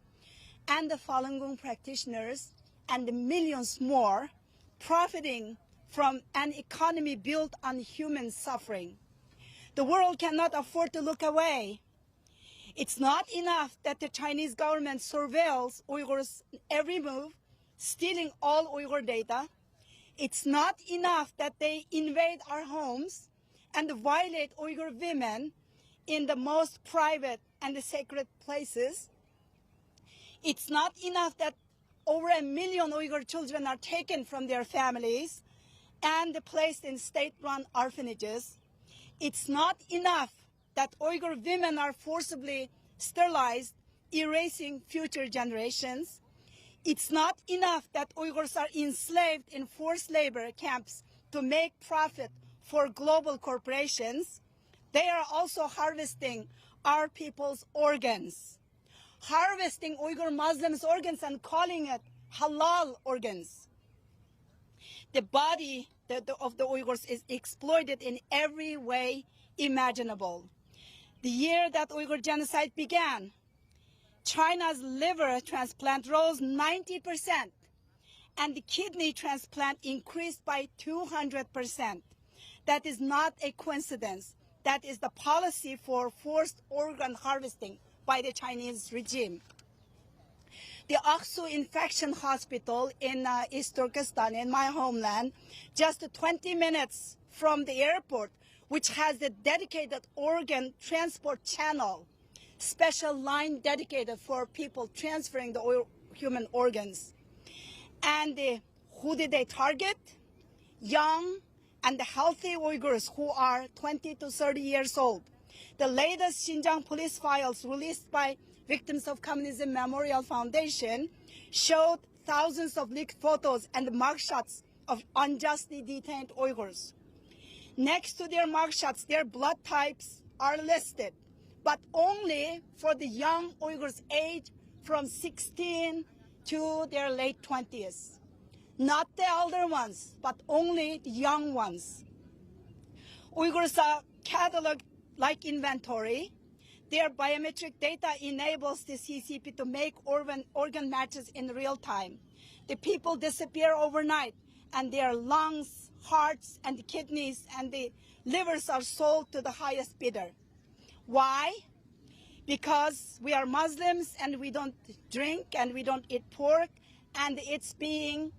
and the Falun Gong practitioners and the millions more profiting from an economy built on human suffering. The world cannot afford to look away. It's not enough that the Chinese government surveils Uyghurs' every move, stealing all Uyghur data. It's not enough that they invade our homes and violate Uyghur women in the most private and the sacred places. It's not enough that over 1 million Uyghur children are taken from their families and placed in state-run orphanages. It's not enough that Uyghur women are forcibly sterilized, erasing future generations. It's not enough that Uyghurs are enslaved in forced labor camps to make profit for global corporations. They are also harvesting our people's organs, harvesting Uyghur Muslims' organs and calling it halal organs. The body of the Uyghurs is exploited in every way imaginable. The year that Uyghur genocide began, China's liver transplant rose 90%, and the kidney transplant increased by 200%. That is not a coincidence. That is the policy for forced organ harvesting by the Chinese regime. The Aksu Infection Hospital in East Turkestan, in my homeland, just 20 minutes from the airport, which has a dedicated organ transport channel, special line dedicated for people transferring the human organs. And who did they target? Young and healthy Uyghurs who are 20 to 30 years old. The latest Xinjiang police files released by Victims of Communism Memorial Foundation showed thousands of leaked photos and mugshots of unjustly detained Uyghurs. Next to their mugshots, their blood types are listed, but only for the young Uyghurs aged from 16 to their late 20s. Not the elder ones, but only the young ones. Uyghurs are cataloged like inventory. Their biometric data enables the CCP to make organ matches in real time. The people disappear overnight, and their lungs, hearts, and the kidneys and the livers are sold to the highest bidder. Why? Because we are Muslims and we don't drink and we don't eat pork, and it's being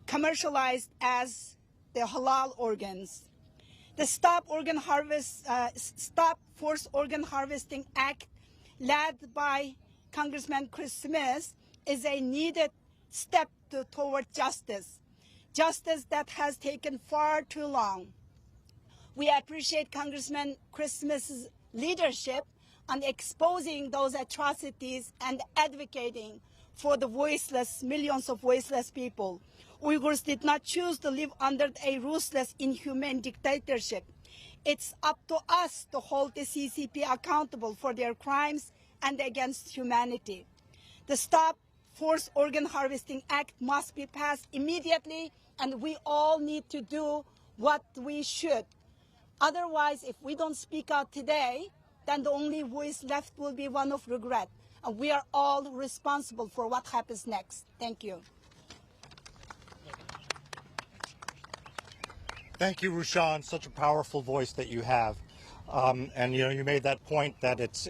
commercialized as the halal organs. The Stop Forced Organ Harvesting Act, led by Congressman Chris Smith, is a needed step toward justice that has taken far too long. We appreciate Congressman Chris Smith's leadership on exposing those atrocities and advocating for the voiceless, millions of voiceless people. Uyghurs did not choose to live under a ruthless, inhumane dictatorship. It's up to us to hold the CCP accountable for their crimes and against humanity. The Stop Forced Organ Harvesting Act must be passed immediately, and we all need to do what we should. Otherwise, if we don't speak out today, then the only voice left will be one of regret. And we are all responsible for what happens next. Thank you. Thank you, Rushan. Such a powerful voice that you have. And you made that point that it's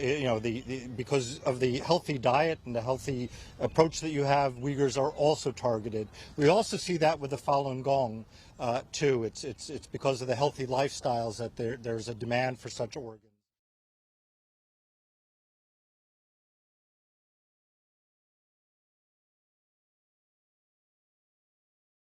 because of the healthy diet and the healthy approach that you have, Uyghurs are also targeted. We also see that with the Falun Gong too. It's because of the healthy lifestyles that there's a demand for such organs.